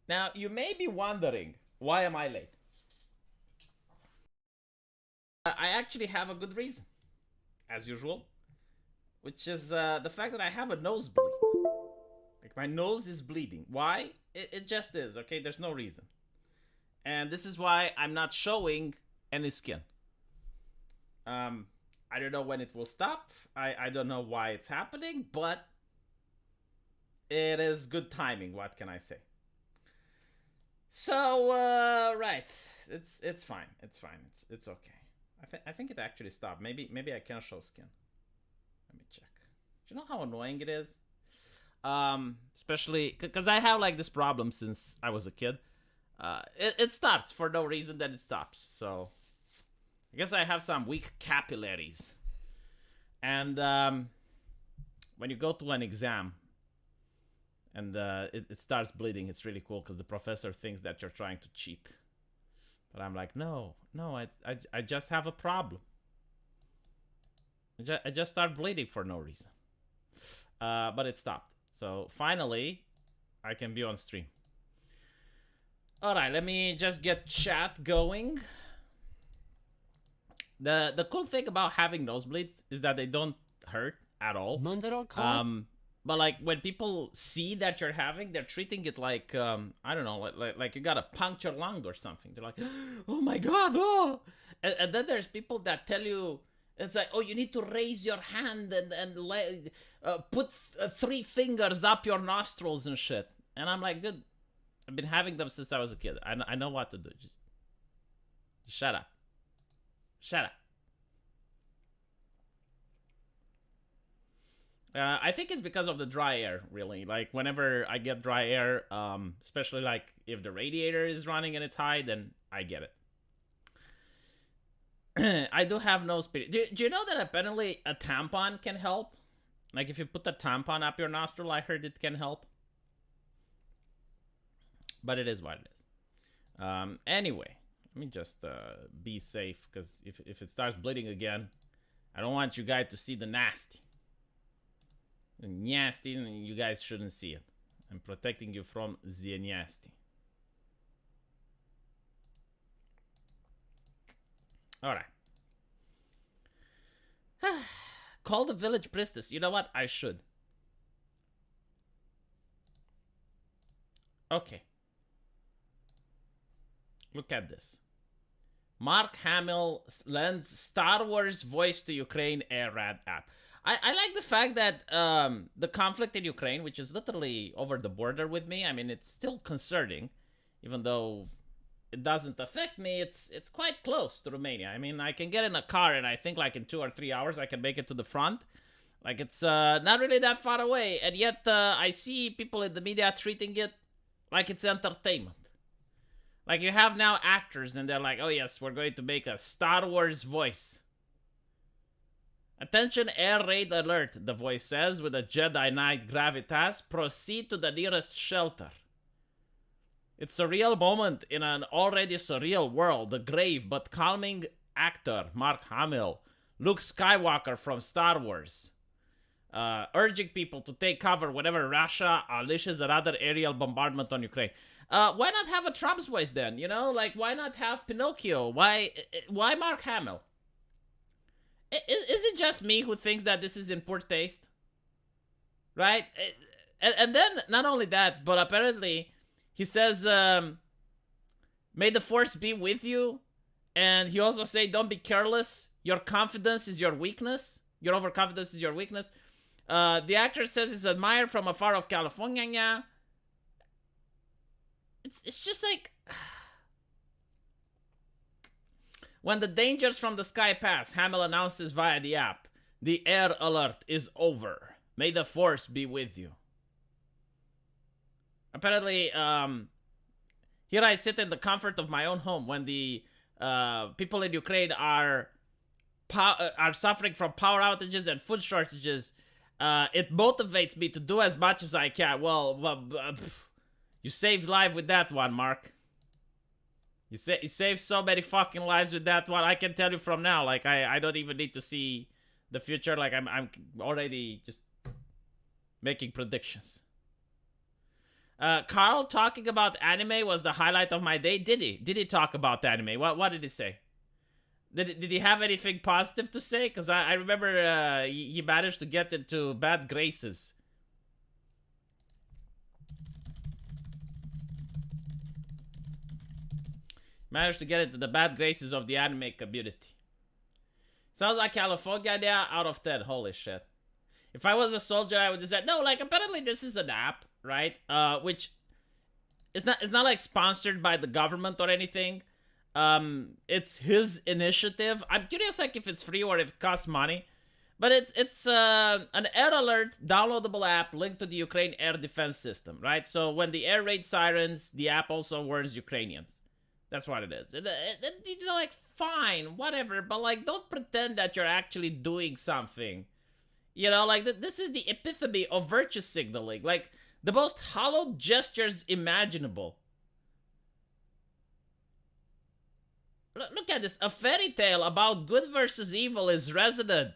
Now, you may be wondering, why am I late? I actually have a good reason, as usual, which is the fact that I have a nosebleed. Like, my nose is bleeding. Why? It just is, okay? There's no reason. And this is why I'm not showing any skin. Um, I don't know when it will stop. I don't know why it's happening, but it is good timing. What can I say? So, right, it's fine. It's fine. It's okay. I think it actually stopped. Maybe I can show skin. Let me check. Do you know how annoying it is? Especially because I have like this problem since I was a kid. It starts for no reason, then it stops. So I guess I have some weak capillaries. And when you go to an exam and it starts bleeding, it's really cool because the professor thinks that you're trying to cheat. But I'm like, no, I just have a problem. I just start bleeding for no reason. But it stopped. So finally, I can be on stream. All right, let me just get chat going. The cool thing about having nosebleeds is that they don't hurt at all. But like when people see that you're having, they're treating it like I don't know, like you got a punctured lung or something. They're like, oh my god, oh! And then there's people that tell you it's like, oh, you need to raise your hand and put 3 fingers up your nostrils and shit. And I'm like, dude, I've been having them since I was a kid. I know what to do. Just shut up. Shut up. I think it's because of the dry air, really. Like, whenever I get dry air, especially, like, if the radiator is running and it's high, then I get it. I do have nose bleeding. Do you know that apparently a tampon can help? Like, if you put the tampon up your nostril, I heard it can help. But it is what it is. Anyway, let me just be safe, because if it starts bleeding again, I don't want you guys to see the nasty. Nasty, you guys shouldn't see it. I'm protecting you from the nasty. All right. Call the village priestess. You know what? I should. Okay. Look at this. Mark Hamill lends Star Wars voice to Ukraine AirRad app. I like the fact that the conflict in Ukraine, which is literally over the border with me, I mean, it's still concerning, even though it doesn't affect me. It's quite close to Romania. I mean, I can get in a car and I think like in 2 or 3 hours I can make it to the front. Like, it's not really that far away, and yet I see people in the media treating it like it's entertainment. Like, you have now actors and they're like, oh yes, we're going to make a Star Wars voice. Attention, air raid alert, the voice says with a Jedi Knight gravitas. Proceed to the nearest shelter. It's a real moment in an already surreal world. The grave but calming actor Mark Hamill, Luke Skywalker from Star Wars, urging people to take cover whenever Russia unleashes another aerial bombardment on Ukraine. Why not have a Trump's voice then? You know, like, why not have Pinocchio? Why Mark Hamill? Is it just me who thinks that this is in poor taste? Right? And then, not only that, but apparently he says, may the force be with you. And he also say, don't be careless. Your confidence is your weakness. Your overconfidence is your weakness. The actor says he's admired from afar of California. It's just like... When the dangers from the sky pass, Hamill announces via the app, the air alert is over. May the force be with you. Apparently, here I sit in the comfort of my own home when the people in Ukraine are suffering from power outages and food shortages. It motivates me to do as much as I can. Well, you saved life with that one, Mark. You saved so many fucking lives with that one. I can tell you from now, like, I don't even need to see the future. Like, I'm already just making predictions. Carl talking about anime was the highlight of my day. Did he? Did he talk about the anime? What did he say? Did he have anything positive to say? Because I remember he managed to get into bad graces. Managed to get into the bad graces of the anime community. Sounds like California idea, out of 10. Holy shit. If I was a soldier, I would have said, no, like, apparently this is an app, right? Which it's not like sponsored by the government or anything. It's his initiative. I'm curious, like, if it's free or if it costs money. But it's an air alert downloadable app linked to the Ukraine air defense system, right? So when the air raid sirens, the app also warns Ukrainians. That's what it is. You know, like, fine, whatever, but, like, don't pretend that you're actually doing something. You know, like, this is the epitome of virtue signaling. Like, the most hollow gestures imaginable. Look at this. A fairy tale about good versus evil is resonant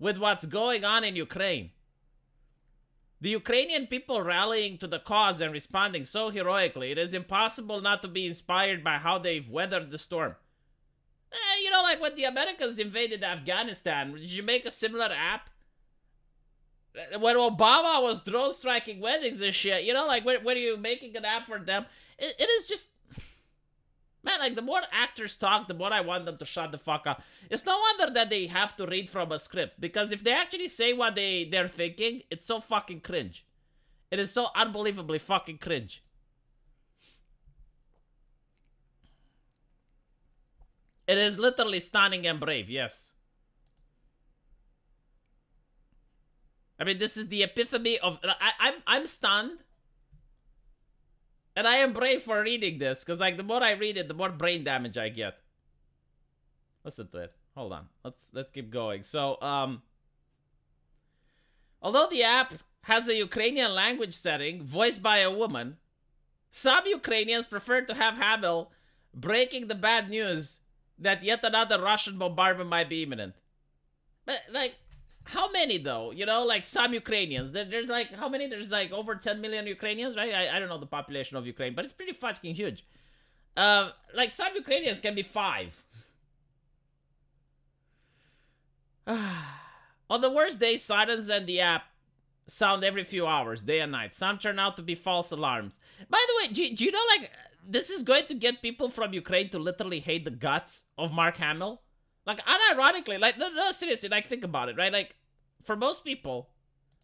with what's going on in Ukraine. The Ukrainian people rallying to the cause and responding so heroically, it is impossible not to be inspired by how they've weathered the storm. You know, like when the Americans invaded Afghanistan, did you make a similar app? When Obama was drone striking weddings and shit, you know, like when are you making an app for them? It is just... Man, like, the more actors talk, the more I want them to shut the fuck up. It's no wonder that they have to read from a script, because if they actually say what they're thinking, it's so fucking cringe. It is so unbelievably fucking cringe. It is literally stunning and brave, yes. I mean, this is the epitome of... I'm stunned. And I am brave for reading this, because, like, the more I read it, the more brain damage I get. Listen to it. Hold on. Let's keep going. So, although the app has a Ukrainian language setting voiced by a woman, some Ukrainians prefer to have Hamill breaking the bad news that yet another Russian bombardment might be imminent. But, like... How many, though? You know, like, some Ukrainians. There's, like, how many? There's, like, over 10 million Ukrainians, right? I don't know the population of Ukraine, but it's pretty fucking huge. Like, some Ukrainians can be 5. On the worst days, sirens and the app sound every few hours, day and night. Some turn out to be false alarms. By the way, do you know, like, this is going to get people from Ukraine to literally hate the guts of Mark Hamill? Like, unironically, like, no, seriously, like, think about it, right? Like, for most people,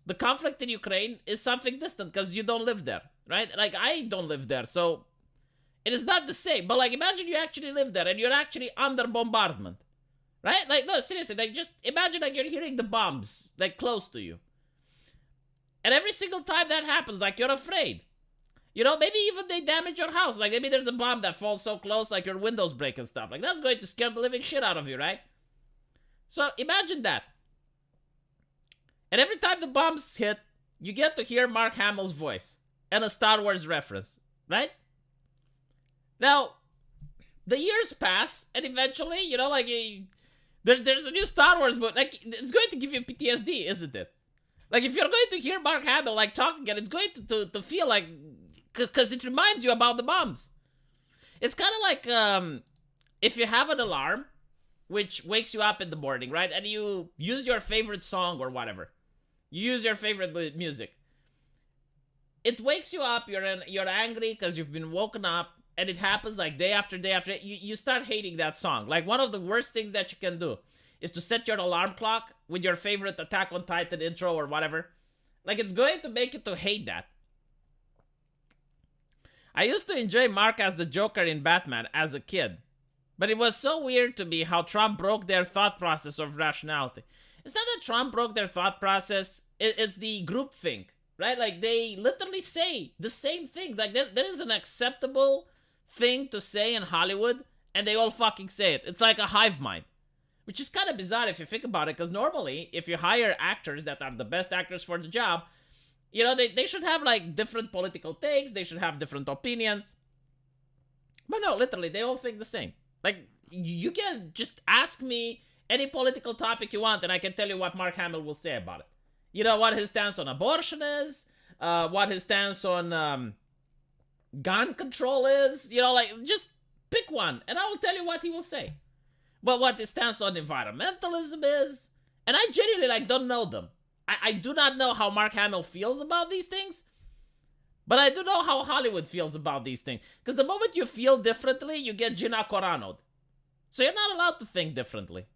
the conflict in Ukraine is something distant because you don't live there, right? Like, I don't live there, so it is not the same. But, like, imagine you actually live there and you're actually under bombardment, right? Like, no, seriously, like, just imagine, like, you're hearing the bombs, like, close to you. And every single time that happens, like, you're afraid. You know, maybe even they damage your house. Like, maybe there's a bomb that falls so close, like, your windows break and stuff. Like, that's going to scare the living shit out of you, right? So, imagine that. And every time the bombs hit, you get to hear Mark Hamill's voice. And a Star Wars reference, right? Now, the years pass, and eventually, you know, like, there's a new Star Wars movie. Like, it's going to give you PTSD, isn't it? Like, if you're going to hear Mark Hamill, like, talking again, it's going to feel like... Because it reminds you about the bombs. It's kind of like, if you have an alarm, which wakes you up in the morning, right? And you use your favorite song or whatever. You use your favorite music. It wakes you up, you're angry because you've been woken up, and it happens like day after day after day. You start hating that song. Like, one of the worst things that you can do is to set your alarm clock with your favorite Attack on Titan intro or whatever. Like, it's going to make you to hate that. I used to enjoy Mark as the Joker in Batman as a kid. But it was so weird to me how Trump broke their thought process of rationality. It's not that Trump broke their thought process, it's the groupthink, right? Like, they literally say the same things. Like, there is an acceptable thing to say in Hollywood, and they all fucking say it. It's like a hive mind. Which is kind of bizarre if you think about it, because normally, if you hire actors that are the best actors for the job, you know, they should have, like, different political takes, they should have different opinions. But no, literally, they all think the same. Like, you can just ask me any political topic you want, and I can tell you what Mark Hamill will say about it. You know, what his stance on abortion is, what his stance on gun control is. You know, like, just pick one, and I will tell you what he will say. But what his stance on environmentalism is, and I genuinely, like, don't know them. I do not know how Mark Hamill feels about these things, but I do know how Hollywood feels about these things. Because the moment you feel differently, you get Gina Carano'd. So you're not allowed to think differently.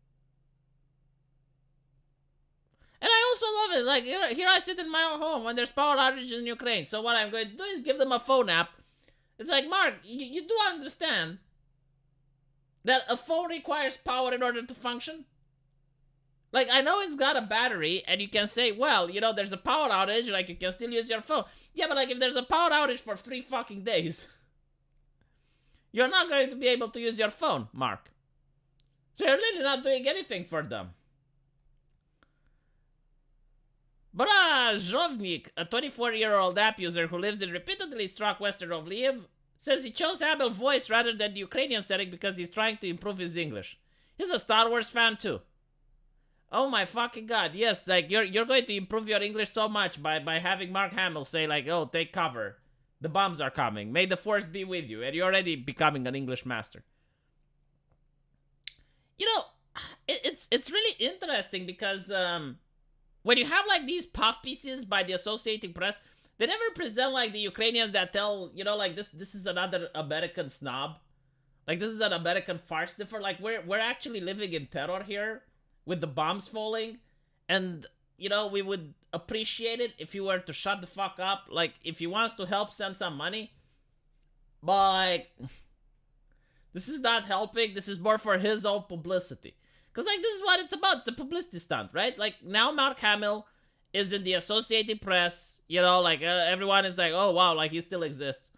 And I also love it. Like, here I sit in my own home when there's power outages in Ukraine. So what I'm going to do is give them a phone app. It's like, Mark, you do understand that a phone requires power in order to function? Like, I know it's got a battery, and you can say, well, you know, there's a power outage, like, you can still use your phone. Yeah, but, like, if there's a power outage for 3 fucking days, you're not going to be able to use your phone, Mark. So you're really not doing anything for them. But Zhovnik, a 24-year-old app user who lives in repeatedly struck western of Lviv, says he chose Hamill's voice rather than the Ukrainian setting because he's trying to improve his English. He's a Star Wars fan, too. Oh my fucking god, yes, like, you're going to improve your English so much by having Mark Hamill say, like, oh, take cover. The bombs are coming. May the force be with you. And you're already becoming an English master. You know, it's really interesting because when you have, like, these puff pieces by the Associated Press, they never present, like, the Ukrainians that tell, you know, like, this is another American snob. Like, this is an American farce. Different. Like, we're actually living in terror here, with the bombs falling, and, you know, we would appreciate it if you were to shut the fuck up. Like, if he wants to help, send some money. But, like, this is not helping. This is more for his own publicity. Because, like, this is what it's about. It's a publicity stunt, right? Like, now Mark Hamill is in the Associated Press. You know, like, everyone is like, oh, wow, like, he still exists.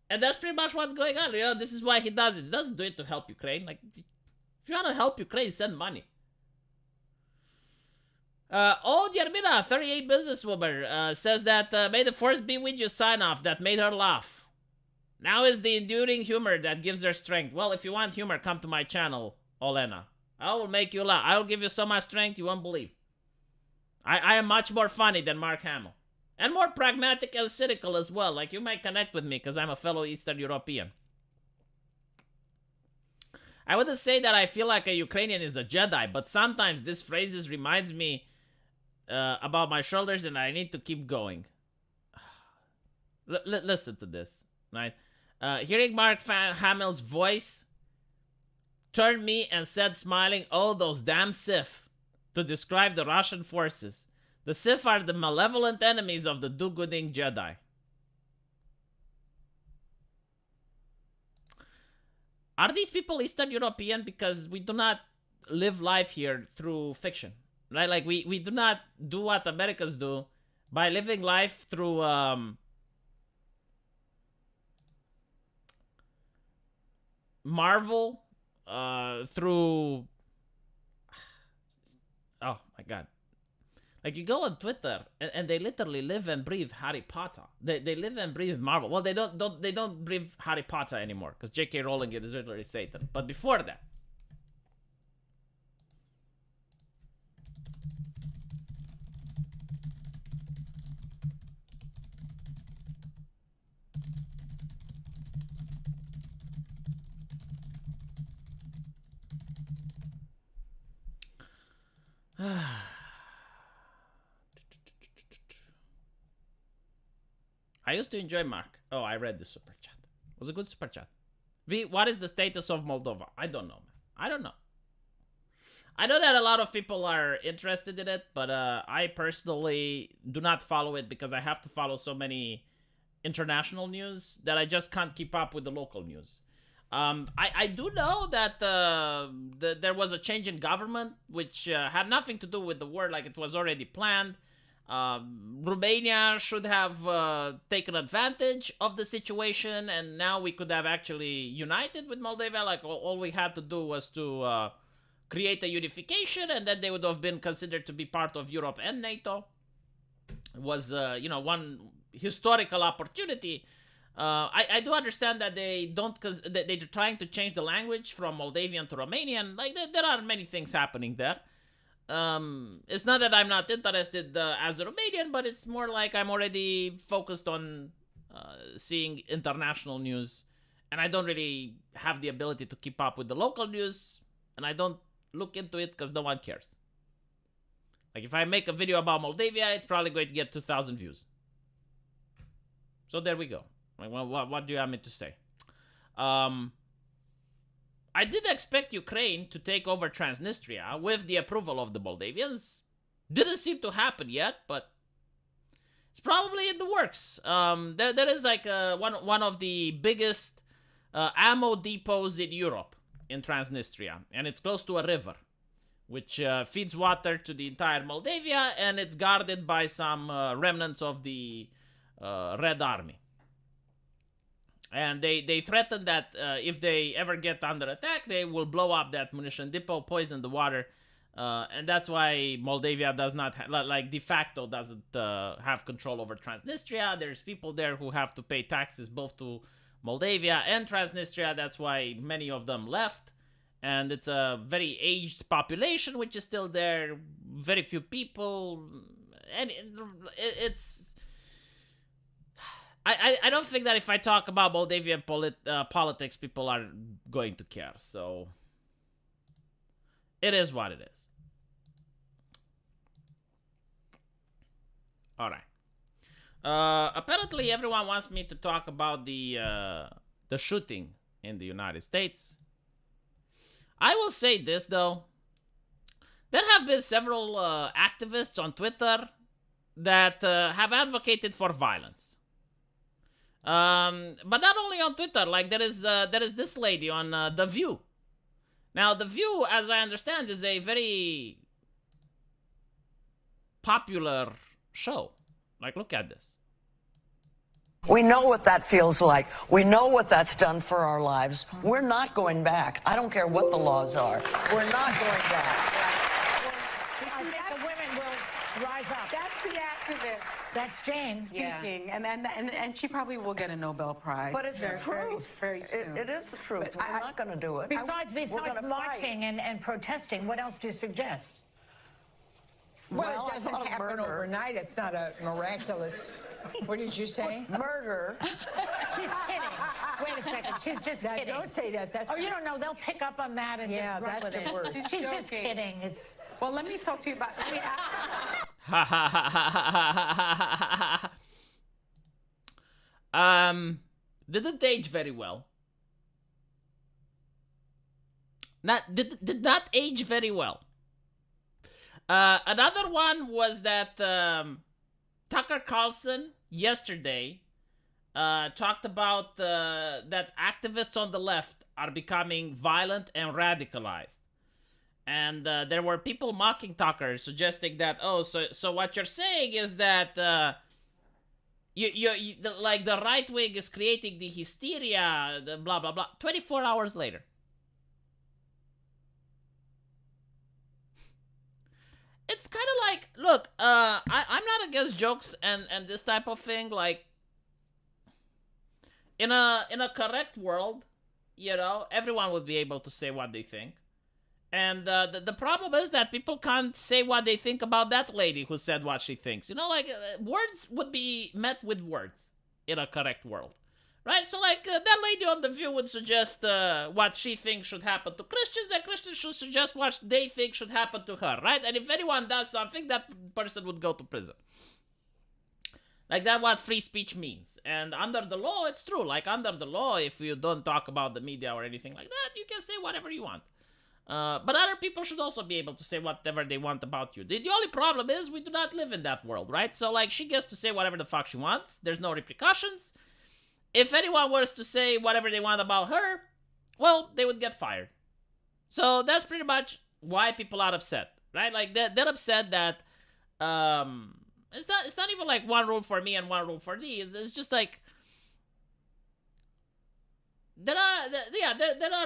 And that's pretty much what's going on. You know, this is why he does it. He doesn't do it to help Ukraine. Like, if you want to help Ukraine, send money. Old Yarmina, 38 businesswoman, says that may the force be with you sign off that made her laugh. Now is the enduring humor that gives her strength. Well, if you want humor, come to my channel, Olena. I will make you laugh. I will give you so much strength you won't believe. I am much more funny than Mark Hamill. And more pragmatic and cynical as well. Like, you might connect with me because I'm a fellow Eastern European. I wouldn't say that I feel like a Ukrainian is a Jedi, but sometimes this phrases reminds me about my shoulders and I need to keep going. Listen to this, right? Hearing Mark Hamill's voice turned me and said, smiling, oh, those damn Sith, to describe the Russian forces. The Sith are the malevolent enemies of the do-gooding Jedi. Are these people Eastern European? Because we do not live life here through fiction, right? Like, we do not do what Americans do by living life through Marvel, through, oh my god, like, you go on Twitter and they literally live and breathe Harry Potter. They live and breathe Marvel. Well, they don't breathe Harry Potter anymore because J.K. Rowling is literally Satan. But before that, I used to enjoy Mark. Oh, I read the super chat. It was a good super chat. V, what is the status of Moldova? I don't know, man. I don't know. I know that a lot of people are interested in it, but I personally do not follow it because I have to follow so many international news that I just can't keep up with the local news. I do know that there was a change in government, which had nothing to do with the war, like it was already planned. Romania should have taken advantage of the situation, and now we could have actually united with Moldova. Like, all we had to do was to create a unification, and then they would have been considered to be part of Europe and NATO. It was, one historical opportunity. I do understand that they're trying to change the language from Moldavian to Romanian. Like, there are many things happening there. It's not that I'm not interested as a Romanian, but it's more like I'm already focused on seeing international news, and I don't really have the ability to keep up with the local news, and I don't look into it because no one cares. Like, if I make a video about Moldavia, it's probably going to get 2,000 views. So there we go. Like, what do you want me to say? I did expect Ukraine to take over Transnistria with the approval of the Moldavians. Didn't seem to happen yet, but it's probably in the works. There is like one of the biggest ammo depots in Europe in Transnistria, and it's close to a river, which feeds water to the entire Moldavia, and it's guarded by some remnants of the Red Army. And they threaten that if they ever get under attack, they will blow up that munition depot, poison the water, and that's why Moldavia does not, like, de facto doesn't have control over Transnistria. There's people there who have to pay taxes both to Moldavia and Transnistria. That's why many of them left. And it's a very aged population, which is still there. Very few people. And it's... I don't think that if I talk about Moldavian politics, people are going to care. So it is what it is. All right. Apparently, everyone wants me to talk about the shooting in the United States. I will say this, though. There have been several activists on Twitter that have advocated for violence. But not only on Twitter. Like, there is this lady on The View. Now, The View, as I understand, is a very popular show. Like, look at this. We know what that feels like. We know what that's done for our lives. We're not going back. I don't care what the laws are. We're not going back. I think the women will rise up. That's the activist That's Jane. speaking, and she probably will get a Nobel Prize. But it's the very, truth. very soon. It is the truth. But We're not going to do it. Besides We're gonna marching fight. and protesting, what else do you suggest? Well, Well, it doesn't I thought happen murder. overnight. It's not a miraculous. What did you say? Murder. She's kidding. Wait a second. She's just Now, kidding. don't say that. That's Oh, you don't know. They'll pick up on that and Yeah, just run that's with the it. worst. She's just Joking. kidding. It's Well, let me talk to you about. Didn't age very well. Did not age very well. Another one was that Tucker Carlson yesterday talked about that activists on the left are becoming violent and radicalized. And there were people mocking Tucker, suggesting that, so what you're saying is that like the right wing is creating the hysteria, the blah blah blah. 24 hours later, it's kind of like, look, I'm not against jokes and this type of thing. Like, in a correct world, everyone would be able to say what they think. And the problem is that people can't say what they think about that lady who said what she thinks. Words would be met with words in a correct world. Right? So, like, that lady on The View would suggest what she thinks should happen to Christians, and Christians should suggest what they think should happen to her, right? And if anyone does something, that person would go to prison. Like, that's what free speech means. And under the law, it's true. Like, under the law, if you don't talk about the media or anything like that, you can say whatever you want. But other people should also be able to say whatever they want about you. The only problem is we do not live in that world, right? So, like, she gets to say whatever the fuck she wants. There's no repercussions. If anyone was to say whatever they want about her, well, they would get fired. So that's pretty much why people are upset, right? Like, they're upset that it's not even like one rule for me and one rule for thee. It's just like there are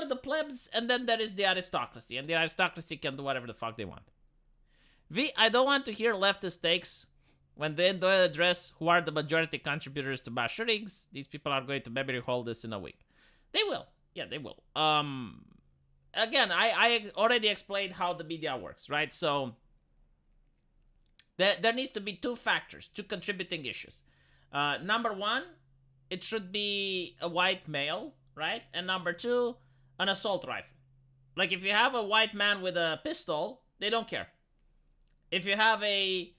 the plebs, and then there is the aristocracy, and the aristocracy can do whatever the fuck they want. I don't want to hear leftist takes when they don't address who are the majority contributors to mass shootings. These people are going to memory hold this in a week. They will. Yeah, they will. Again, I already explained how the media works, right? So there needs to be two factors, two contributing issues. Number one, it should be a white male, right? And number two, an assault rifle. Like if you have a white man with a pistol, they don't care. If you have a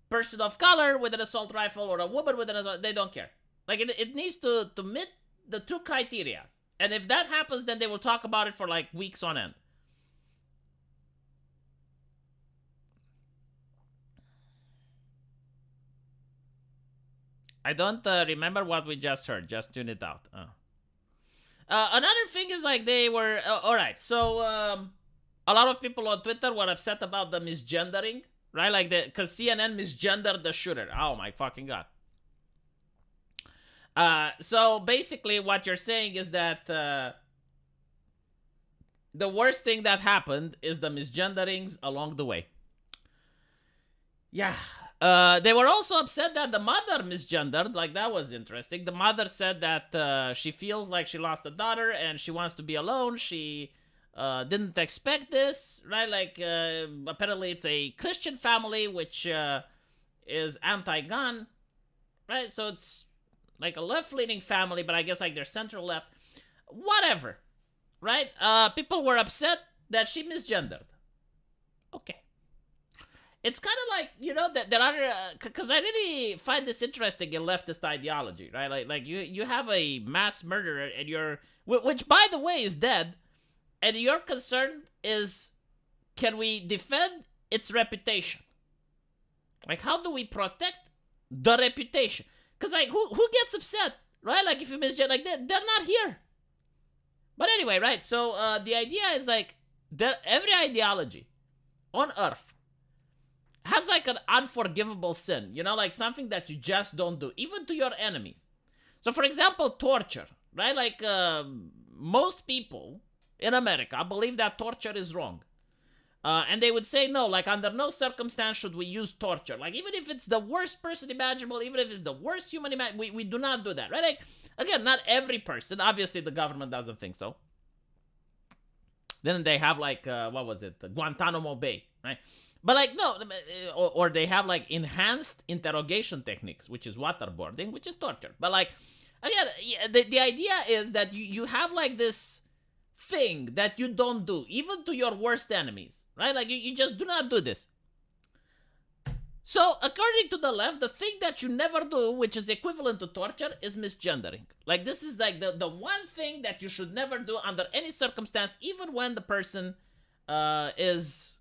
person of color with an assault rifle or a woman with an assault, they don't care. Like it needs to meet the two criteria. And if that happens, then they will talk about it for like weeks on end. I don't remember what we just heard. Just tune it out. Another thing is like they were... all right, so a lot of people on Twitter were upset about the misgendering, right? Like because CNN misgendered the shooter. Oh my fucking god. So basically what you're saying is that the worst thing that happened is the misgenderings along the way. Yeah. They were also upset that the mother misgendered. Like, that was interesting. The mother said that she feels like she lost a daughter and she wants to be alone. She didn't expect this, right? Like, apparently it's a Christian family, which is anti-gun, right? So it's like a left-leaning family, but I guess like they're center-left. Whatever, right? People were upset that she misgendered. Okay. It's kind of like, you know, that there are, because I really find this interesting in leftist ideology, right? Like you have a mass murderer and you're, which by the way is dead, and your concern is, can we defend its reputation? Like, how do we protect the reputation? Because like, who gets upset, right? Like if you misgender, like they're not here. But anyway, right? So the idea is like, that every ideology on earth has like an unforgivable sin, you know, like something that you just don't do, even to your enemies. So for example, torture, right? Like most people in America believe that torture is wrong. And they would say, no, like under no circumstance should we use torture. Like even if it's the worst person imaginable, even if it's the worst human imaginable, we do not do that, right? Like, again, not every person. Obviously, the government doesn't think so. Then they have like, what was it? Guantanamo Bay, right? But like, no, or they have like enhanced interrogation techniques, which is waterboarding, which is torture. But like, again, the idea is that you have like this thing that you don't do, even to your worst enemies, right? Like you just do not do this. So according to the left, the thing that you never do, which is equivalent to torture, is misgendering. Like this is like the one thing that you should never do under any circumstance, even when the person is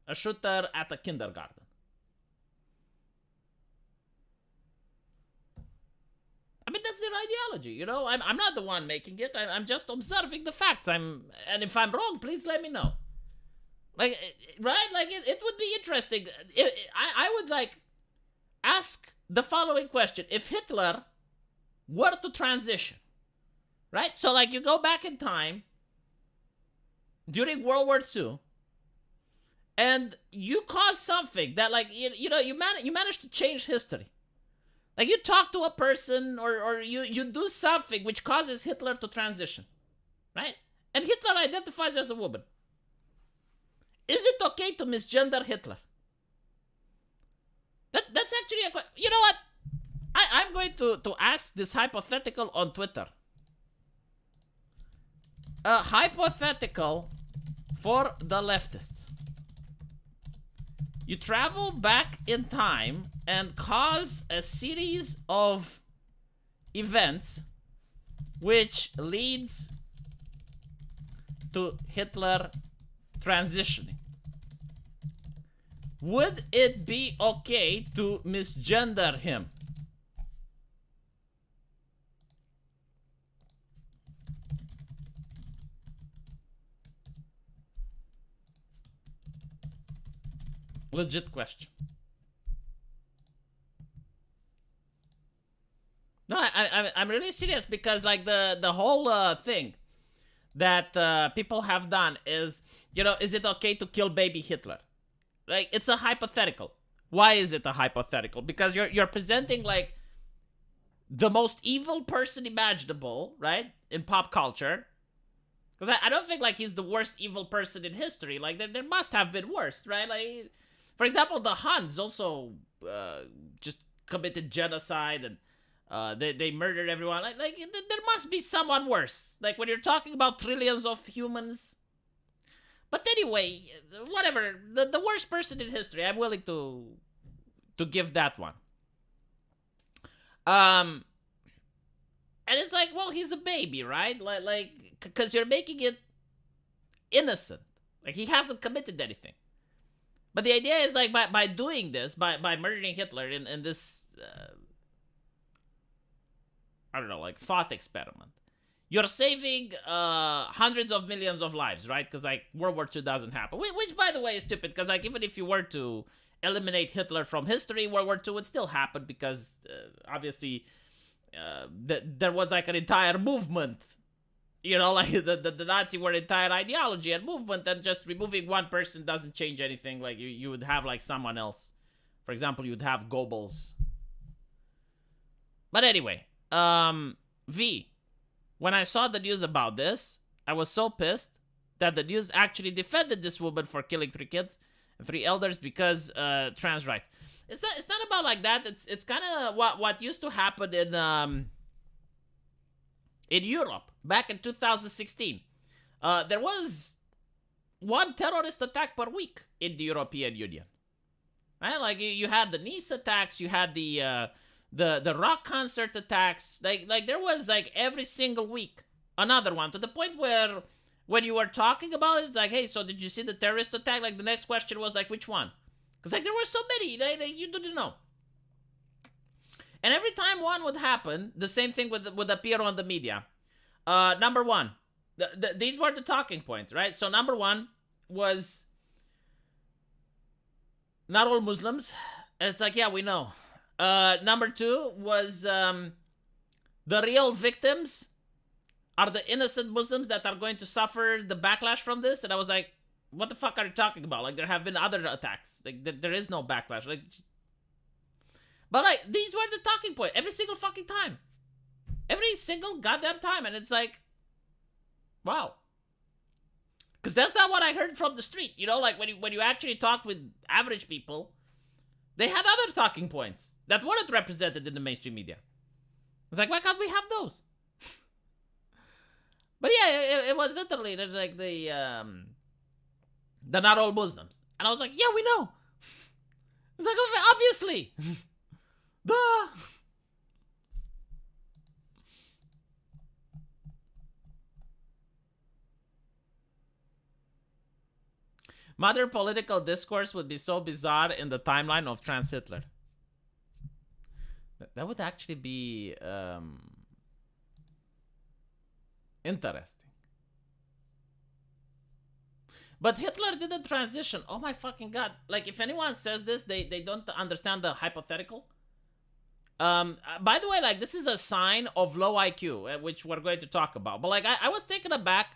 a shooter at a kindergarten. I mean, that's their ideology, you know? I'm not the one making it. I'm just observing the facts. And if I'm wrong, please let me know. Like, right? Like, it would be interesting. I would, like, ask the following question. If Hitler were to transition, right? So, like, you go back in time during World War II, and you cause something that, like, you know, you manage to change history. Like, you talk to a person or you do something which causes Hitler to transition, right? And Hitler identifies as a woman. Is it okay to misgender Hitler? That's actually a question. You know what? I'm going to ask this hypothetical on Twitter. A hypothetical for the leftists. You travel back in time and cause a series of events which leads to Hitler transitioning. Would it be okay to misgender him? Legit question. No, I'm really serious, because like the whole thing that people have done is, you know, is it okay to kill baby Hitler? Like, it's a hypothetical. Why is it a hypothetical? Because you're presenting like the most evil person imaginable, right, in pop culture. Because I don't think like he's the worst evil person in history. Like there must have been worse, right? Like, for example, the Huns also just committed genocide, and They murdered everyone. Like there must be someone worse. Like when you're talking about trillions of humans. But anyway, whatever. The worst person in history, I'm willing to give that one. And it's like, well, he's a baby, right? Like, because you're making it innocent. Like, he hasn't committed anything. But the idea is, like, by doing this, by murdering Hitler in this, I don't know, like, thought experiment, you're saving hundreds of millions of lives, right? Because, like, World War II doesn't happen. Which, by the way, is stupid, because, like, even if you were to eliminate Hitler from history, World War II would still happen, because, obviously, there was, like, an entire movement. You know, like, the Nazi were entire ideology and movement, and just removing one person doesn't change anything. Like, you would have, like, someone else. For example, you would have Goebbels. But anyway, V, when I saw the news about this, I was so pissed that the news actually defended this woman for killing 3 kids and 3 elders because trans rights. It's not about like that. It's kind of what used to happen in Europe back in 2016. There was 1 terrorist attack per week in the European Union. Right? Like you had the Nice attacks, you had the rock concert attacks. Like there was like every single week another one, to the point where when you were talking about it, it's like, hey, so did you see the terrorist attack? Like the next question was like, which one? Because like there were so many, you didn't know. And every time one would happen, the same thing would appear on the media. Number one, these were the talking points, right? So number one was not all Muslims. And it's like, yeah, we know. Number two was the real victims are the innocent Muslims that are going to suffer the backlash from this. And I was like, what the fuck are you talking about? Like, there have been other attacks. Like, there is no backlash. Like, but like, these were the talking point every single fucking time. Every single goddamn time. And it's like, wow. Because that's not what I heard from the street. You know, like when you actually talked with average people, they had other talking points that weren't represented in the mainstream media. It's like, why can't we have those? But yeah, it was literally, there's like the not all Muslims. And I was like, yeah, we know. It's like, obviously. Duh. Modern political discourse would be so bizarre in the timeline of trans Hitler. That would actually be interesting. But Hitler didn't transition. Oh my fucking god. Like, if anyone says this, they don't understand the hypothetical. By the way, like, this is a sign of low IQ, which we're going to talk about. But like, I was taken aback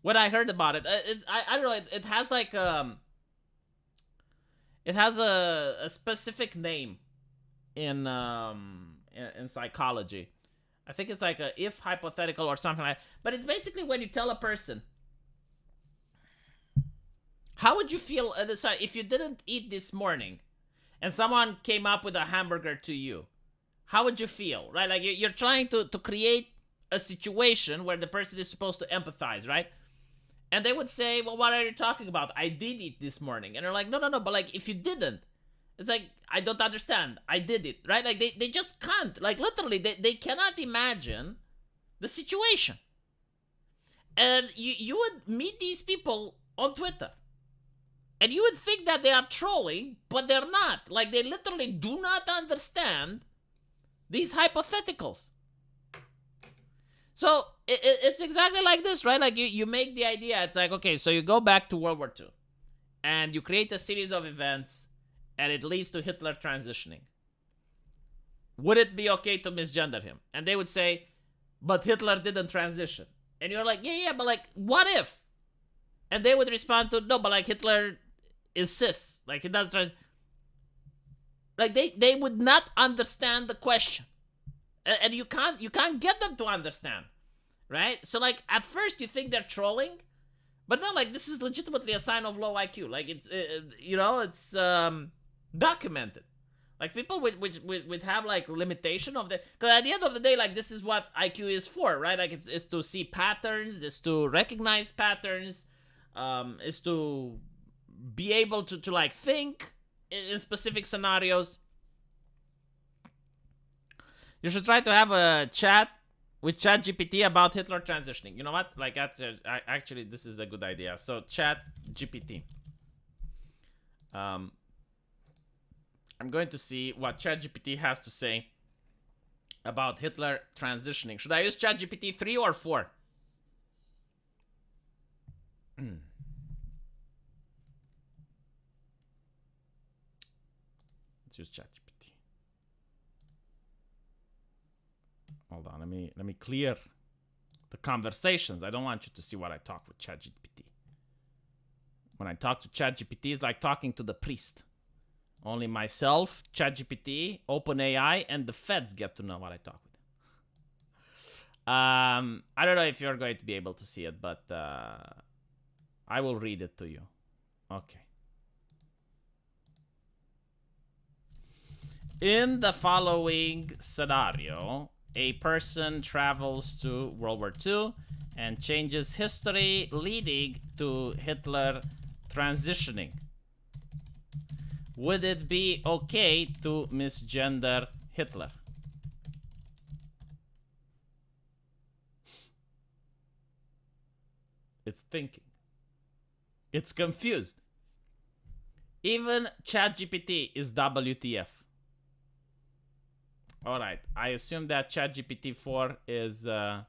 when I heard about it. I don't know, it has like it has a specific name in psychology. I think it's like a if hypothetical or something like that. But it's basically when you tell a person, how would you feel if you didn't eat this morning and someone came up with a hamburger to you? How would you feel, right? Like you're trying to create a situation where the person is supposed to empathize, right? And they would say, well, what are you talking about? I did eat this morning. And they're like, no, but like, if you didn't, it's like, I don't understand. I did it, right? Like, they just can't. Like, literally, they cannot imagine the situation. And you would meet these people on Twitter. And you would think that they are trolling, but they're not. Like, they literally do not understand these hypotheticals. So, it's exactly like this, right? Like, you make the idea. It's like, okay, so you go back to World War II. And you create a series of events. And it leads to Hitler transitioning. Would it be okay to misgender him? And they would say, but Hitler didn't transition. And you're like, yeah, but like, what if? And they would respond to, no, but like, Hitler is cis. Like, he doesn't like, they would not understand the question. And you can't get them to understand. Right? So like, at first you think they're trolling. But no, like, this is legitimately a sign of low IQ. Like, it's, you know, it's documented. Like people with have like limitation of the, because at the end of the day, like this is what IQ is for, right? Like it's to see patterns, it's to recognize patterns, is to be able to like think in specific scenarios. You should try to have a chat with ChatGPT about Hitler transitioning. You know what? Like that's actually this is a good idea. So ChatGPT. I'm going to see what ChatGPT has to say about Hitler transitioning. Should I use ChatGPT 3 or 4? Let's use ChatGPT. Hold on, let me clear the conversations. I don't want you to see what I talk with ChatGPT. When I talk to ChatGPT, it's like talking to the priest. Only myself, ChatGPT, OpenAI, and the feds get to know what I talk with. I don't know if you're going to be able to see it, but I will read it to you. Okay. In the following scenario, a person travels to World War II and changes history leading to Hitler transitioning. Would it be okay to misgender Hitler? It's thinking. It's confused. Even ChatGPT is WTF. Alright, I assume that ChatGPT 4 is a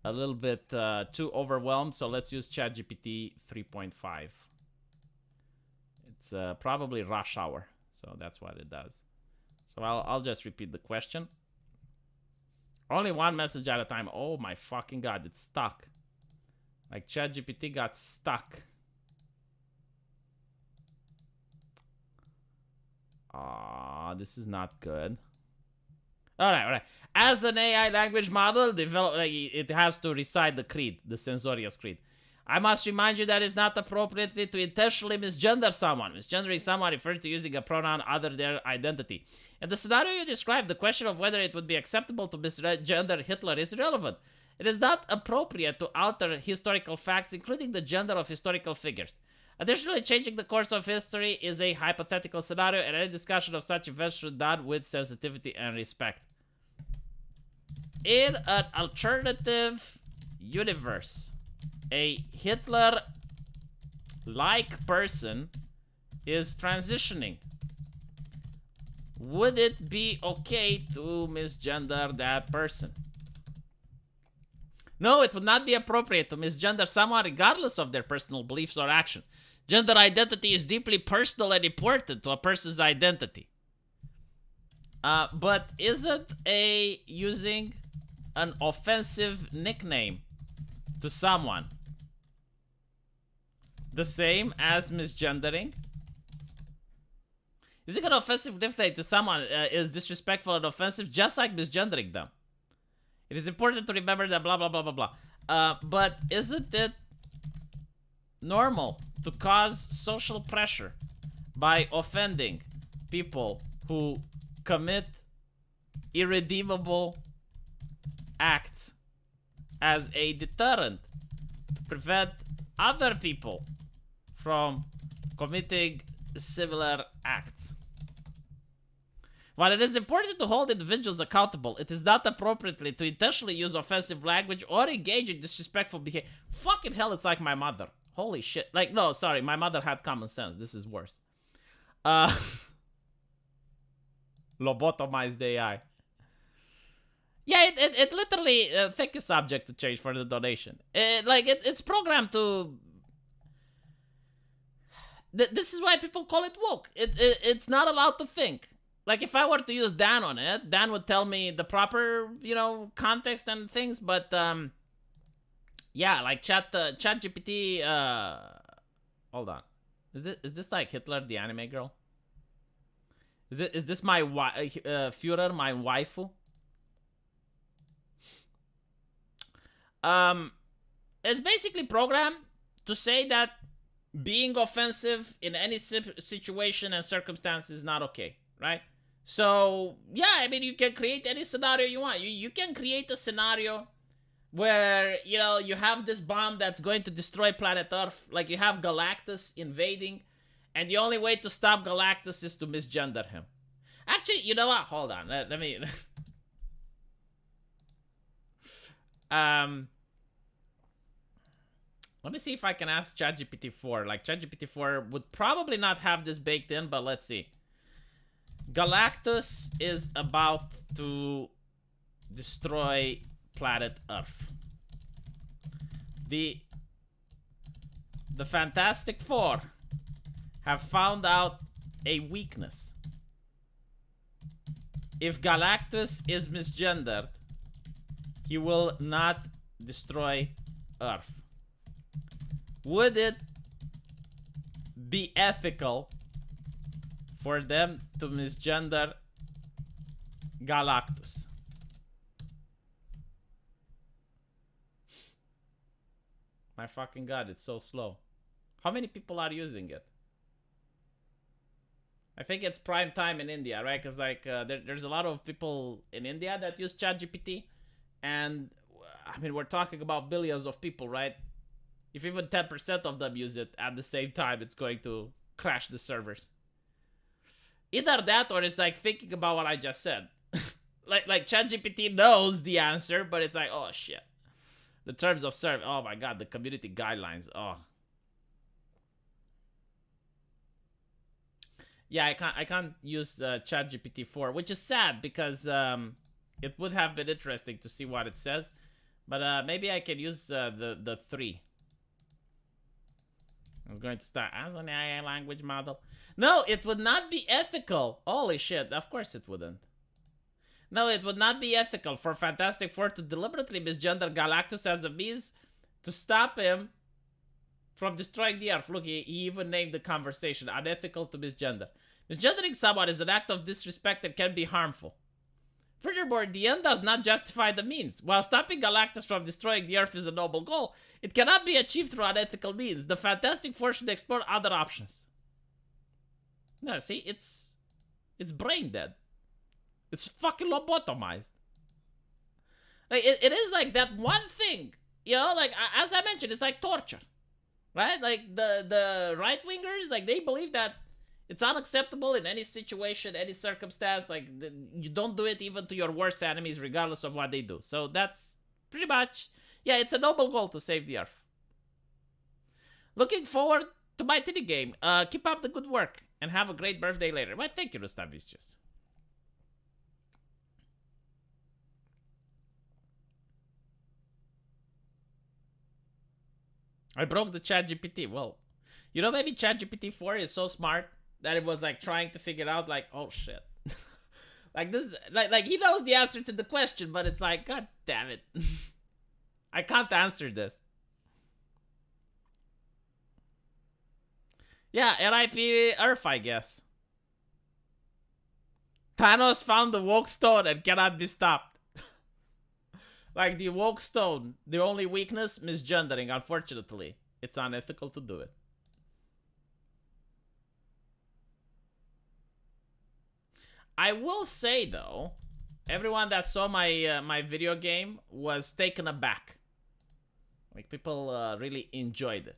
little bit too overwhelmed, so let's use ChatGPT 3.5. It's probably rush hour, so that's what it does. So I'll just repeat the question. Only one message at a time. Oh my fucking god, it's stuck. Like ChatGPT got stuck. Ah, this is not good. Alright. As an AI language model, it has to recite the creed, the Censorious Creed. I must remind you that it's not appropriate to intentionally misgender someone. Misgendering someone refers to using a pronoun other than their identity. In the scenario you described, the question of whether it would be acceptable to misgender Hitler is irrelevant. It is not appropriate to alter historical facts, including the gender of historical figures. Additionally, changing the course of history is a hypothetical scenario, and any discussion of such events should be done with sensitivity and respect. In an alternative universe, a Hitler-like person is transitioning. Would it be okay to misgender that person? No, it would not be appropriate to misgender someone regardless of their personal beliefs or action. Gender identity is deeply personal and important to a person's identity. But isn't using an offensive nickname to someone the same as misgendering? Using an offensive nickname to someone is disrespectful and offensive, just like misgendering them. It is important to remember that blah, blah, blah, blah, blah. But isn't it normal to cause social pressure by offending people who commit irredeemable acts as a deterrent to prevent other people from committing similar acts? While it is important to hold individuals accountable, it is not appropriate to intentionally use offensive language or engage in disrespectful behavior. Fucking hell, it's like my mother. Holy shit. Like, no, sorry, my mother had common sense. This is worse. Lobotomized AI. Yeah, it literally, thank you, subject to change for the donation. It's programmed to... This is why people call it woke. It's not allowed to think. Like, if I were to use Dan on it, Dan would tell me the proper, context and things, but, yeah, like ChatGPT, hold on. Is this like Hitler, the anime girl? Is this my Führer, my waifu? It's basically programmed to say that being offensive in any situation and circumstance is not okay, right? So yeah, I mean, you can create any scenario you want. You can create a scenario where, you know, you have this bomb that's going to destroy planet Earth. Like, you have Galactus invading, and the only way to stop Galactus is to misgender him. Actually, you know what? Hold on. Let me... Let me see if I can ask ChatGPT 4. Like, ChatGPT 4 would probably not have this baked in, but let's see. Galactus is about to destroy planet Earth. The Fantastic Four have found out a weakness. If Galactus is misgendered, he will not destroy Earth. Would it be ethical for them to misgender Galactus? My fucking god, it's so slow. How many people are using it? I think it's prime time in India, right? Because like there's a lot of people in India that use ChatGPT, and I mean, we're talking about billions of people, right? If even 10% of them use it at the same time, it's going to crash the servers. Either that, or it's like thinking about what I just said. like ChatGPT knows the answer, but it's like, oh shit. The terms of service. Oh my god, the community guidelines. Oh. Yeah, I can't use ChatGPT 4, which is sad because it would have been interesting to see what it says. But maybe I can use the 3. I was going to start as an AI language model. No, it would not be ethical. Holy shit, of course it wouldn't. No, it would not be ethical for Fantastic Four to deliberately misgender Galactus as a means to stop him from destroying the Earth. Look, he even named the conversation unethical to misgender. Misgendering someone is an act of disrespect and can be harmful. Furthermore, the end does not justify the means. While stopping Galactus from destroying the Earth is a noble goal, it cannot be achieved through unethical means. The Fantastic Four should explore other options. No, see, it's brain dead. It's fucking lobotomized. Like, it is like that one thing, you know, like, as I mentioned, it's like torture, right? Like, the right-wingers, like, they believe that it's unacceptable in any situation, any circumstance. Like, you don't do it even to your worst enemies, regardless of what they do. So that's pretty much, yeah, it's a noble goal to save the Earth. Looking forward to my titty game. Keep up the good work, and have a great birthday later. Well, thank you, Rustam Vicious. I broke the ChatGPT. Well, you know, maybe ChatGPT 4 is so smart that it was like trying to figure out, like, oh shit. Like this, like he knows the answer to the question, but it's like, god damn it. I can't answer this. Yeah, RIP Earth, I guess. Thanos found the woke stone and cannot be stopped. Like, the woke stone, the only weakness, misgendering, unfortunately. It's unethical to do it. I will say, though, everyone that saw my my video game was taken aback. Like, people really enjoyed it.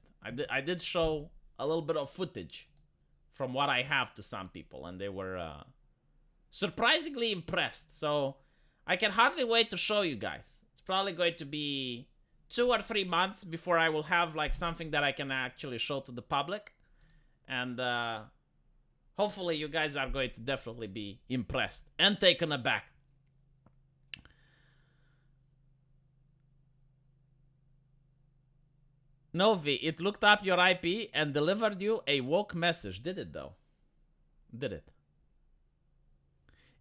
I did show a little bit of footage from what I have to some people, and they were surprisingly impressed. So I can hardly wait to show you guys. It's probably going to be 2 or 3 months before I will have like something that I can actually show to the public. And hopefully you guys are going to definitely be impressed and taken aback. Novi, it looked up your IP and delivered you a woke message. Did it though? Did it?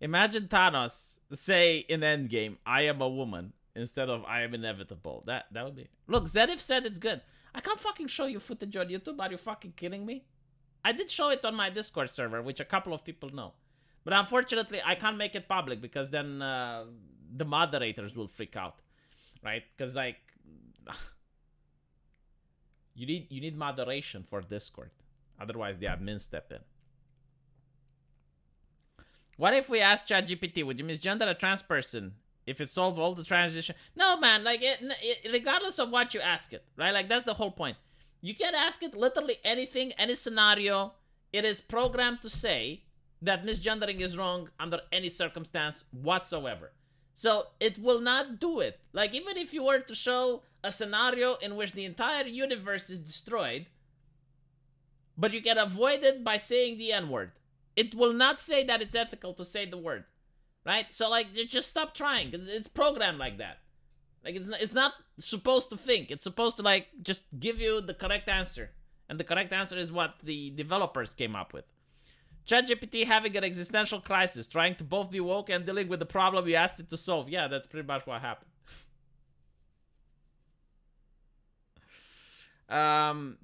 Imagine Thanos say in Endgame, I am a woman, instead of I am inevitable. That would be... Look, Zenith said it's good. I can't fucking show you footage on YouTube. Are you fucking kidding me? I did show it on my Discord server, which a couple of people know. But unfortunately, I can't make it public because then the moderators will freak out. Right? Because, like... you need moderation for Discord. Otherwise, the admins step in. What if we ask ChatGPT, would you misgender a trans person if it solved all the transition? No, man, like, regardless of what you ask it, right? Like, that's the whole point. You can ask it literally anything, any scenario. It is programmed to say that misgendering is wrong under any circumstance whatsoever. So it will not do it. Like, even if you were to show a scenario in which the entire universe is destroyed, but you can avoid it by saying the N-word, it will not say that it's ethical to say the word, right? So, like, just stop trying. It's programmed like that. Like, it's not supposed to think. It's supposed to, like, just give you the correct answer. And the correct answer is what the developers came up with. ChatGPT having an existential crisis, trying to both be woke and dealing with the problem you asked it to solve. Yeah, that's pretty much what happened.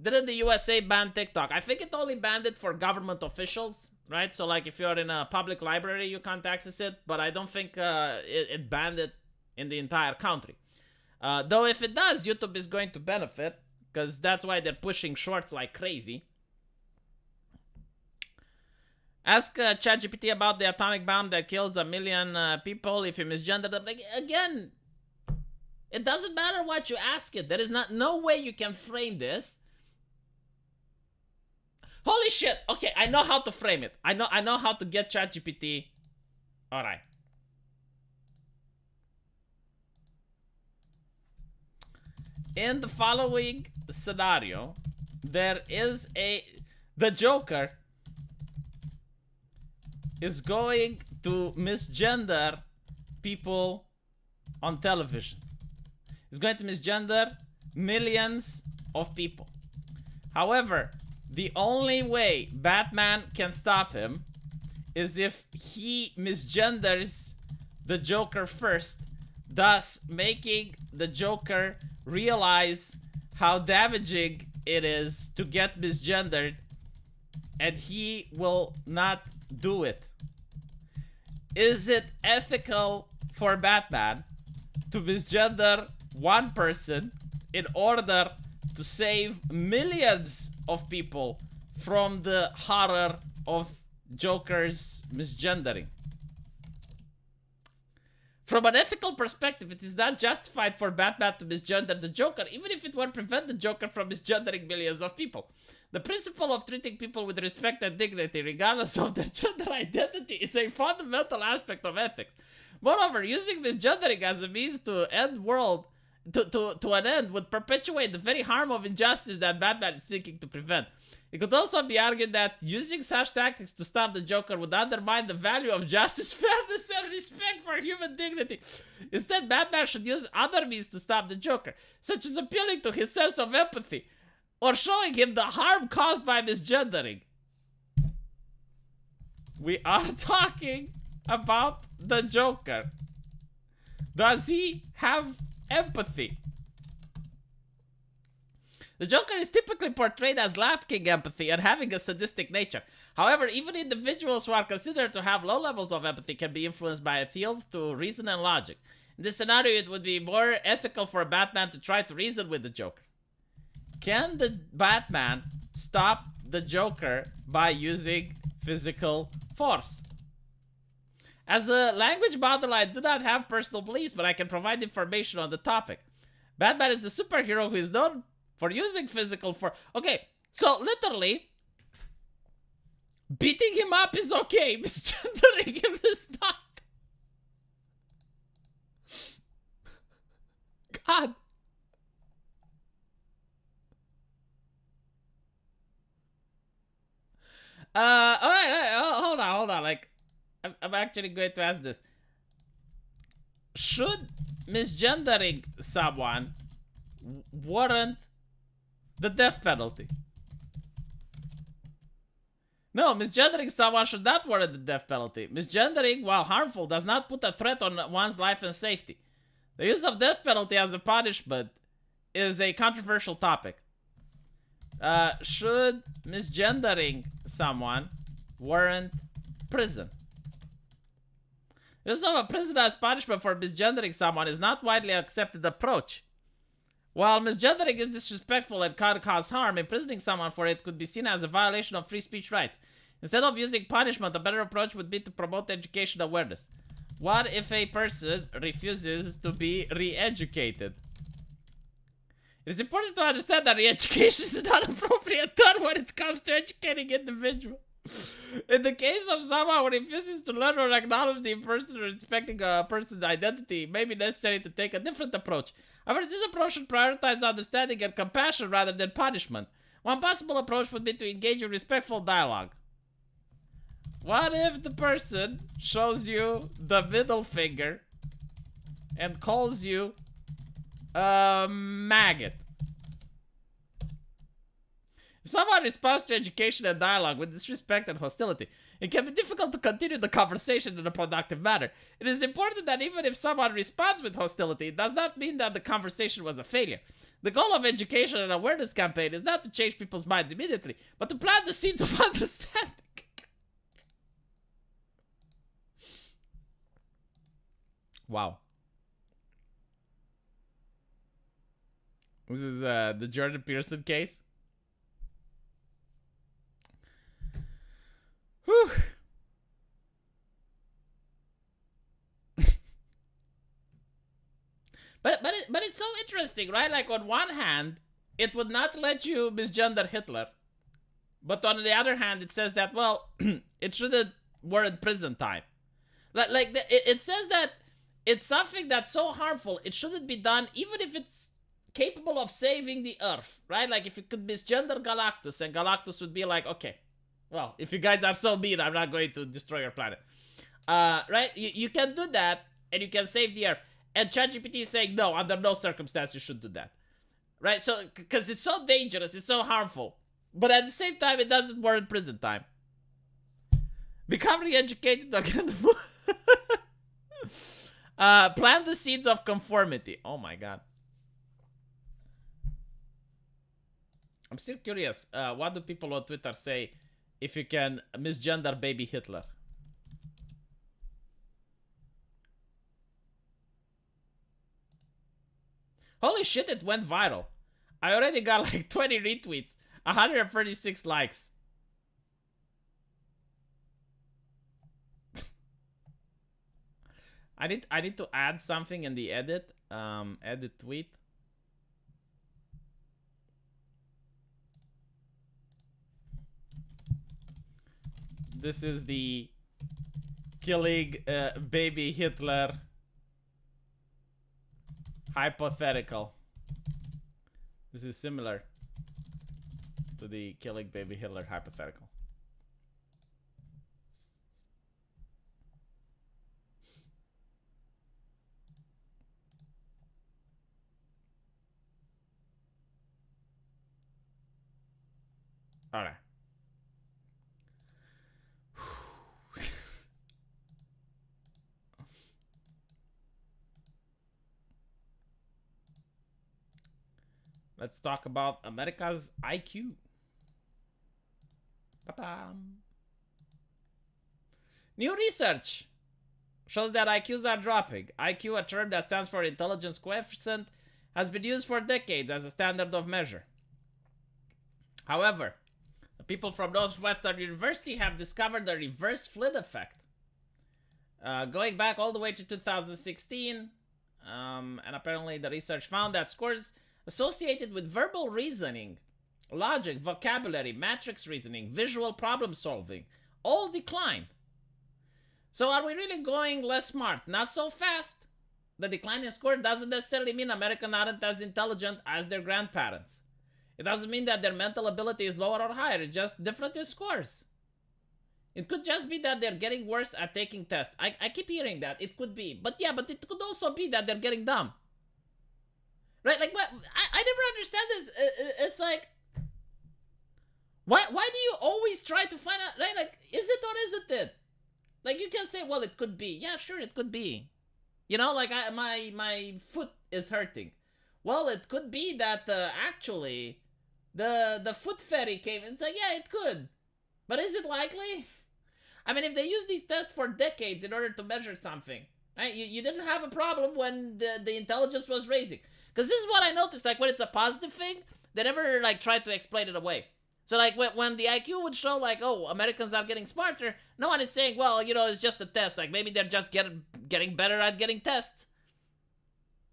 Didn't the USA ban TikTok? I think it only banned it for government officials, right? So, like, if you're in a public library, you can't access it. But I don't think it banned it in the entire country. Though if it does, YouTube is going to benefit, because that's why they're pushing shorts like crazy. Ask ChatGPT about the atomic bomb that kills 1 million people if you misgender them. Like, again, it doesn't matter what you ask it. There is no way you can frame this. Holy shit! Okay, I know how to frame it. I know how to get ChatGPT. All right. In the following scenario, there is the Joker is going to misgender people on television. He's going to misgender millions of people. However, the only way Batman can stop him is if he misgenders the Joker first, thus making the Joker realize how damaging it is to get misgendered, and he will not do it. Is it ethical for Batman to misgender one person in order to save millions of people from the horror of Joker's misgendering? From an ethical perspective, it is not justified for Batman to misgender the Joker, even if it would prevent the Joker from misgendering millions of people. The principle of treating people with respect and dignity, regardless of their gender identity, is a fundamental aspect of ethics. Moreover, using misgendering as a means to end world to an end would perpetuate the very harm of injustice that Batman is seeking to prevent. It could also be argued that using such tactics to stop the Joker would undermine the value of justice, fairness, and respect for human dignity. Instead, Batman should use other means to stop the Joker, such as appealing to his sense of empathy, or showing him the harm caused by misgendering. We are talking about the Joker. Does he have empathy? The Joker is typically portrayed as lacking empathy and having a sadistic nature. However, even individuals who are considered to have low levels of empathy can be influenced by appeals to reason and logic. In this scenario, it would be more ethical for Batman to try to reason with the Joker. Can the Batman stop the Joker by using physical force? As a language model, I do not have personal beliefs, but I can provide information on the topic. Batman is a superhero who is known for using physical force. Okay, so literally, beating him up is okay. Misgendering him is not. God. All right, hold on. Like, I'm actually going to ask this. Should misgendering someone warrant the death penalty? No, misgendering someone should not warrant the death penalty. Misgendering, while harmful, does not put a threat on one's life and safety. The use of death penalty as a punishment is a controversial topic. Should misgendering someone warrant prison? The use of a prison as punishment for misgendering someone is not widely accepted approach. While misgendering is disrespectful and can cause harm, imprisoning someone for it could be seen as a violation of free speech rights. Instead of using punishment, a better approach would be to promote education awareness. What if a person refuses to be re-educated? It is important to understand that re-education is not appropriate term when it comes to educating individuals. In the case of someone who refuses to learn or acknowledge the person or respecting a person's identity, it may be necessary to take a different approach. However, this approach should prioritize understanding and compassion rather than punishment. One possible approach would be to engage in respectful dialogue. What if the person shows you the middle finger and calls you a maggot? If someone responds to education and dialogue with disrespect and hostility, it can be difficult to continue the conversation in a productive manner. It is important that even if someone responds with hostility, it does not mean that the conversation was a failure. The goal of education and awareness campaign is not to change people's minds immediately, but to plant the seeds of understanding. Wow. This is the Jordan Peterson case. Whew. But it's so interesting, right? Like on one hand, it would not let you misgender Hitler, but on the other hand, it says that well, it shouldn't warrant prison time. It says that it's something that's so harmful, it shouldn't be done, even if it's capable of saving the Earth, right? Like if you could misgender Galactus, and Galactus would be like, okay, well, if you guys are so mean, I'm not going to destroy your planet. Right? You can do that, and you can save the Earth. And ChatGPT is saying, no, under no circumstance you should do that. Right? So, because it's so dangerous, it's so harmful. But at the same time, it doesn't warrant prison time. Become re-educated or get the plant the seeds of conformity. Oh my god. I'm still curious. What do people on Twitter say if you can misgender baby Hitler? Holy shit, it went viral. I already got like 20 retweets, 136 likes. I need to add something in the edit. Edit tweet. This is the killing baby Hitler hypothetical. This is similar to the killing baby Hitler hypothetical. All right. Let's talk about America's IQ. Ba-bam. New research shows that IQs are dropping. IQ, a term that stands for intelligence coefficient, has been used for decades as a standard of measure. However, the people from Northwestern University have discovered the reverse Flynn effect. Going back all the way to 2016, and apparently the research found that scores associated with verbal reasoning, logic, vocabulary, matrix reasoning, visual problem solving, all declined. So are we really going less smart? Not so fast. The decline in score doesn't necessarily mean Americans aren't as intelligent as their grandparents. It doesn't mean that their mental ability is lower or higher, it's just different in scores. It could just be that they're getting worse at taking tests. I keep hearing that. It could be. But yeah, but it could also be that they're getting dumb. Right? Like, what? I never understand this. It's like, why do you always try to find out, right? Like, is it or isn't it? Like, you can say, well, it could be. Yeah, sure, it could be. You know, like, my foot is hurting. Well, it could be that, actually, the foot fairy came and said, yeah, it could. But is it likely? I mean, if they use these tests for decades in order to measure something, right? You didn't have a problem when the intelligence was raising. Because this is what I noticed, like, when it's a positive thing, they never, like, try to explain it away. So like when the IQ would show like, oh, Americans are getting smarter, no one is saying, well, it's just a test. Like maybe they're just getting better at getting tests.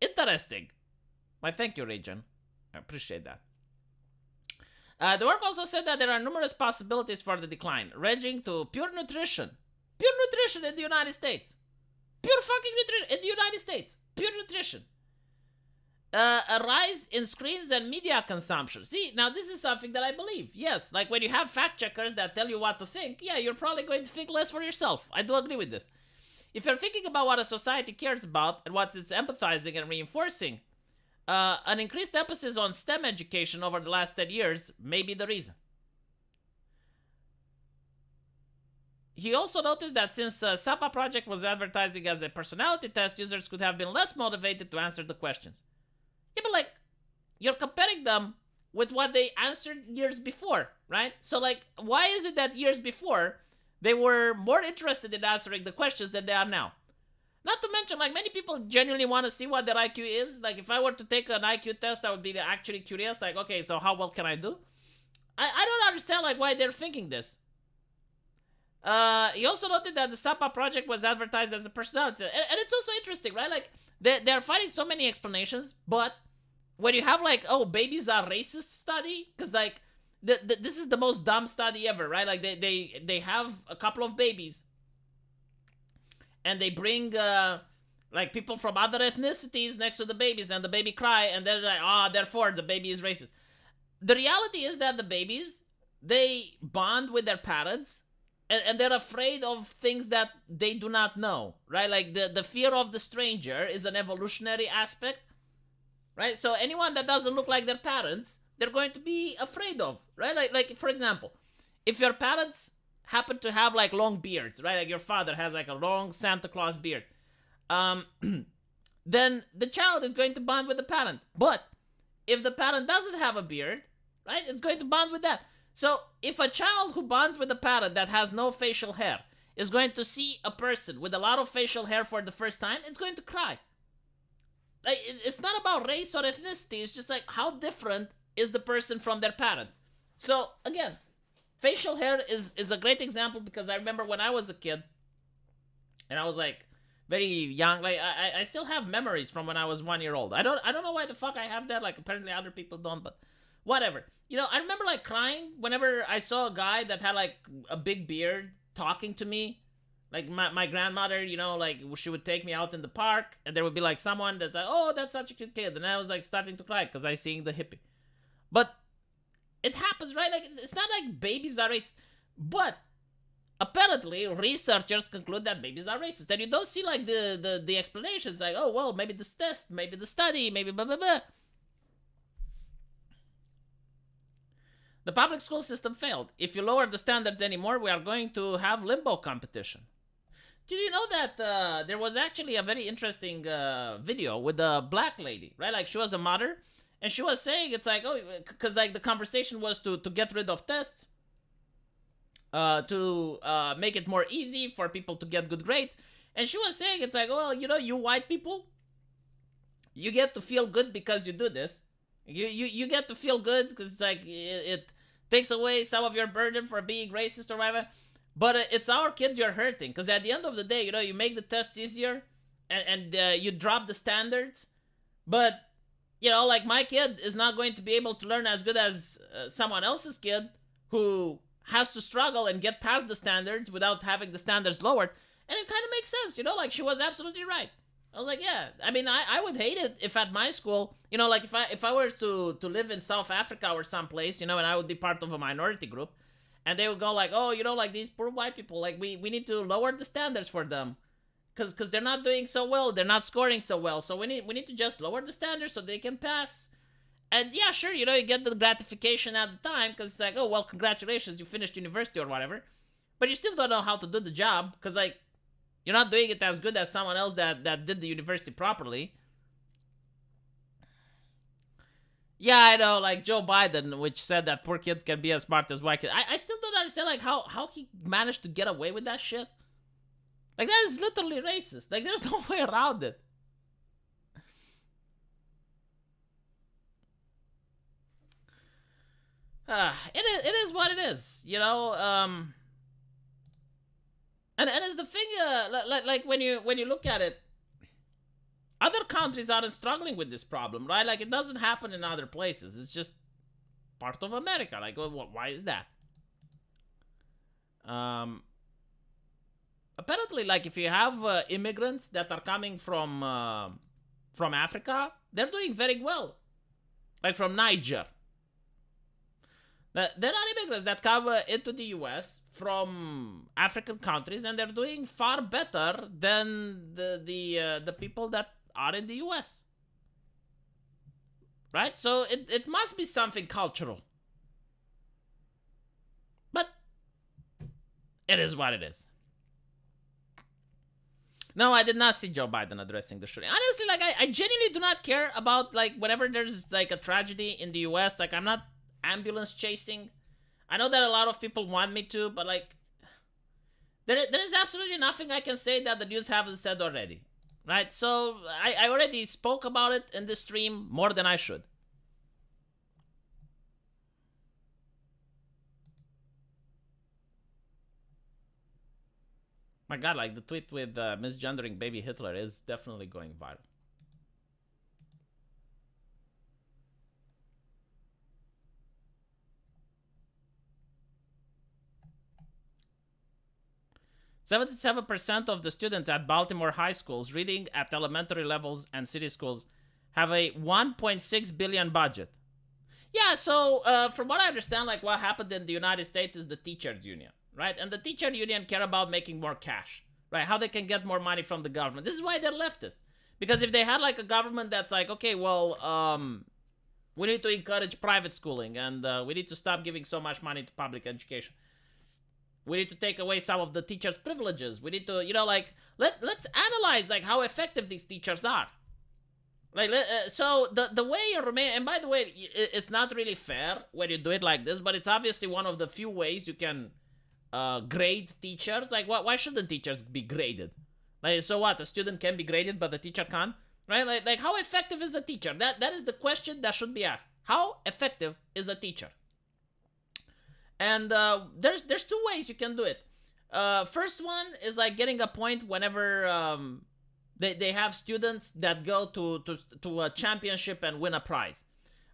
Interesting. Why, thank you, Region. I appreciate that. The work also said that there are numerous possibilities for the decline, ranging to pure nutrition. Pure nutrition in the United States. Pure fucking nutrition in the United States. Pure nutrition. A rise in screens and media consumption. See, now this is something that I believe. Yes, like when you have fact checkers that tell you what to think, yeah, you're probably going to think less for yourself. I do agree with this. If you're thinking about what a society cares about and what it's empathizing and reinforcing, an increased emphasis on STEM education over the last 10 years may be the reason. He also noticed that since SAPA project was advertising as a personality test, users could have been less motivated to answer the questions. Yeah, but like, you're comparing them with what they answered years before, right? So like, why is it that years before, they were more interested in answering the questions than they are now? Not to mention, like, many people genuinely want to see what their IQ is. Like, if I were to take an IQ test, I would be actually curious. Like, okay, so how well can I do? I don't understand, like, why they're thinking this. He also noted that the SAPA project was advertised as a personality. And it's also interesting, right? Like, they're finding so many explanations, but when you have, like, oh, babies are racist study, because, like, this is the most dumb study ever, right? Like, they have a couple of babies, and they bring, like, people from other ethnicities next to the babies, and the baby cry, and they're like, therefore, the baby is racist. The reality is that the babies, they bond with their parents, and they're afraid of things that they do not know, right? Like, the fear of the stranger is an evolutionary aspect, right? So anyone that doesn't look like their parents, they're going to be afraid of, right? Like for example, if your parents happen to have, like, long beards, right? Like, your father has, like, a long Santa Claus beard. Then the child is going to bond with the parent. But if the parent doesn't have a beard, right, it's going to bond with that. So if a child who bonds with a parent that has no facial hair is going to see a person with a lot of facial hair for the first time, it's going to cry. Like, it's not about race or ethnicity. It's just like, how different is the person from their parents? So again, facial hair is a great example, because I remember when I was a kid and I was, like, very young. Like, I still have memories from when I was 1 year old. I don't know why the fuck I have that. Like, apparently other people don't, but whatever. I remember, like, crying whenever I saw a guy that had, like, a big beard talking to me. Like, my grandmother, like, she would take me out in the park, and there would be, like, someone that's like, oh, that's such a cute kid. And I was, like, starting to cry because I seeing the hippie. But it happens, right? Like, it's not like babies are racist. But apparently, researchers conclude that babies are racist. And you don't see, like, the explanations. Like, oh, well, maybe this test, maybe the study, maybe blah, blah, blah. The public school system failed. If you lower the standards anymore, we are going to have limbo competition. Did you know that there was actually a very interesting video with a black lady, right? Like, she was a mother, and she was saying, it's like, oh, because, like, the conversation was to get rid of tests, to make it more easy for people to get good grades. And she was saying, it's like, well, you white people, you get to feel good because you do this. You get to feel good because it's like, it takes away some of your burden for being racist or whatever. But it's our kids you're hurting, because at the end of the day, you make the tests easier, and you drop the standards. But, like, my kid is not going to be able to learn as good as someone else's kid who has to struggle and get past the standards without having the standards lowered. And it kind of makes sense, like, she was absolutely right. I was like, yeah, I mean, I would hate it if at my school, like, if I were to live in South Africa or someplace, and I would be part of a minority group, and they would go like, oh, like, these poor white people, like, we need to lower the standards for them, because they're not doing so well, they're not scoring so well, so we need to just lower the standards so they can pass. And yeah, sure, you get the gratification at the time, because it's like, oh, well, congratulations, you finished university or whatever, but you still don't know how to do the job, because, like, you're not doing it as good as someone else that did the university properly. Yeah, I know, like Joe Biden, which said that poor kids can be as smart as white kids. I still don't understand, like, how he managed to get away with that shit. Like, that is literally racist. Like, there's no way around it. It is what it is, you know. And it's the thing, like when you look at it, other countries aren't struggling with this problem, right? Like, it doesn't happen in other places. It's just part of America. Like, why is that? Apparently, like, if you have immigrants that are coming from Africa, they're doing very well. Like from Niger. There are immigrants that come into the U.S. from African countries, and they're doing far better than the people that are in the U.S. Right? So it must be something cultural. But it is what it is. No, I did not see Joe Biden addressing the shooting. Honestly, like, I genuinely do not care about, like, whenever there's, like, a tragedy in the U.S. Like, I'm not ambulance chasing. I know that a lot of people want me to, but, like, there is absolutely nothing I can say that the news haven't said already. Right? So, I already spoke about it in this stream more than I should. My God, like, the tweet with misgendering baby Hitler is definitely going viral. "77% of the students at Baltimore high schools reading at elementary levels and city schools have a $1.6 billion budget." Yeah, so from what I understand, like, what happened in the United States is the teachers union, right? And the teacher union care about making more cash, right? How they can get more money from the government. This is why they're leftists. Because if they had, like, a government that's like, okay, well, we need to encourage private schooling, and we need to stop giving so much money to public education. We need to take away some of the teachers' privileges. We need to, you know, like, let's analyze, like, how effective these teachers are. Like, so the way you remain, and by the way, it's not really fair when you do it like this, but it's obviously one of the few ways you can grade teachers. Like, why shouldn't teachers be graded? Like, so what? A student can be graded, but the teacher can't, right? Like how effective is a teacher? That is the question that should be asked. How effective is a teacher? And there's two ways you can do it. First one is, like, getting a point whenever they have students that go to a championship and win a prize,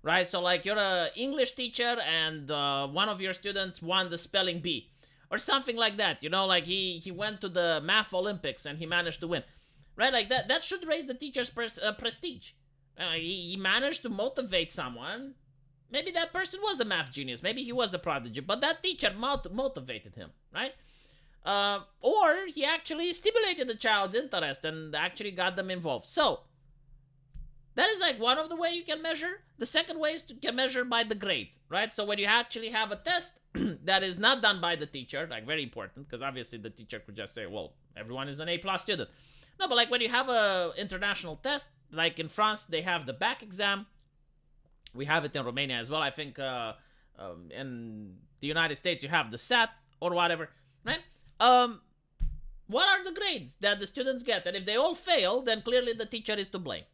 right? So, like, you're an English teacher and one of your students won the spelling bee or something like that, you know, like he went to the math Olympics and he managed to win, right? Like, that should raise the teacher's prestige. He managed to motivate someone. Maybe that person was a math genius, maybe he was a prodigy, but that teacher motivated him, right? Or he actually stimulated the child's interest and actually got them involved. So that is, like, one of the ways you can measure. The second way is to can measure by the grades, right? So when you actually have a test that is not done by the teacher, like, very important, because obviously the teacher could just say, well, everyone is an A+ student. No, but, like, when you have a international test, like in France, they have the back exam. We have it in Romania as well. I think in the United States you have the SAT or whatever, right? What are the grades that the students get? And if they all fail, then clearly the teacher is to blame.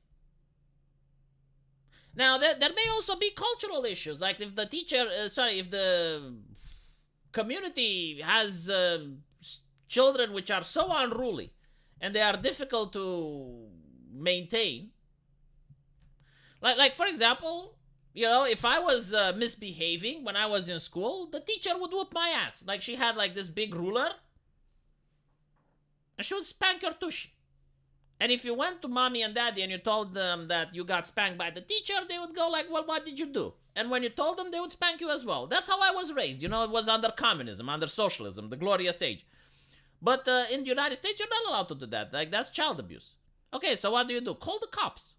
Now, there may also be cultural issues. Like, if the teacher, if the community has children which are so unruly and they are difficult to maintain. Like for example, you know, if I was misbehaving when I was in school, the teacher would whoop my ass. Like, she had, like, this big ruler, and she would spank your tushy. And if you went to mommy and daddy and you told them that you got spanked by the teacher, they would go like, well, what did you do? And when you told them, they would spank you as well. That's how I was raised. You know, it was under communism, under socialism, the glorious age. But in the United States, you're not allowed to do that. Like, that's child abuse. Okay, so what do you do? Call the cops.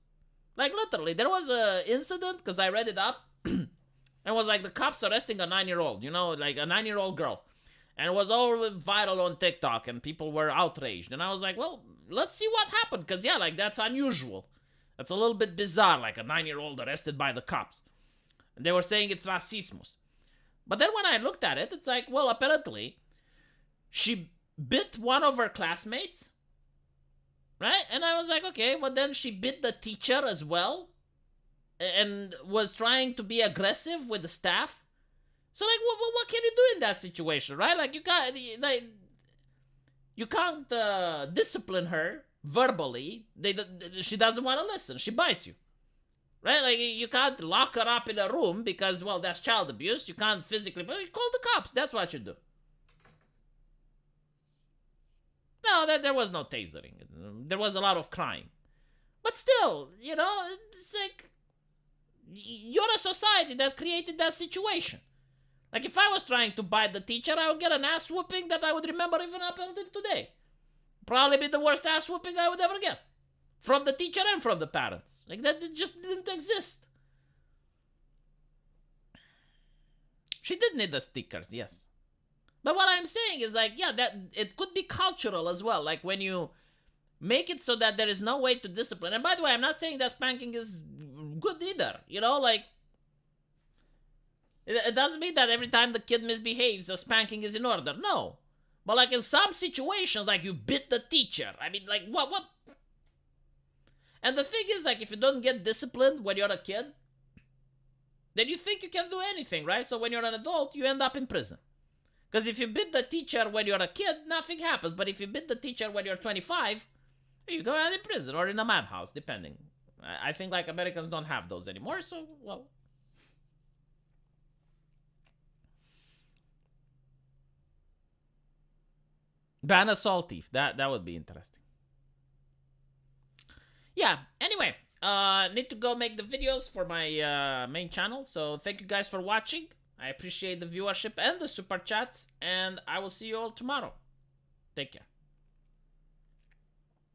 Like, literally, there was a incident, because I read it up, and it was like the cops arresting a 9-year-old, you know, like a 9-year-old girl. And it was all viral on TikTok, and people were outraged. And I was like, well, let's see what happened, because, yeah, like, that's unusual. That's a little bit bizarre, like a 9-year-old arrested by the cops. And they were saying it's racismus. But then when I looked at it, it's like, well, apparently, she bit one of her classmates, right? And I was like, okay, but then she bit the teacher as well, and was trying to be aggressive with the staff. So like, what can you do in that situation, right? Like you can't discipline her verbally. She doesn't want to listen. She bites you, right? Like you can't lock her up in a room because, well, that's child abuse. You can't physically, but you call the cops. That's what you do. No, there was no tasering. There was a lot of crying. But still, you know, it's like, you're a society that created that situation. Like, if I was trying to bite the teacher, I would get an ass whooping that I would remember even up until today. Probably be the worst ass whooping I would ever get. From the teacher and from the parents. Like, that just didn't exist. She did need the stickers, yes. But what I'm saying is, like, yeah, that it could be cultural as well. Like, when you make it so that there is no way to discipline. And by the way, I'm not saying that spanking is good either. You know, like, it doesn't mean that every time the kid misbehaves, a spanking is in order. No. But, like, in some situations, like, you bit the teacher. I mean, like, what? And the thing is, like, if you don't get disciplined when you're a kid, then you think you can do anything, right? So when you're an adult, you end up in prison. Because if you bit the teacher when you're a kid, nothing happens. But if you bit the teacher when you're 25, you go out in prison or in a madhouse, depending. I think, like, Americans don't have those anymore, so, well. Ban assault thief. That would be interesting. Yeah, anyway. Need to go make the videos for my main channel. So thank you guys for watching. I appreciate the viewership and the super chats. And I will see you all tomorrow. Take care.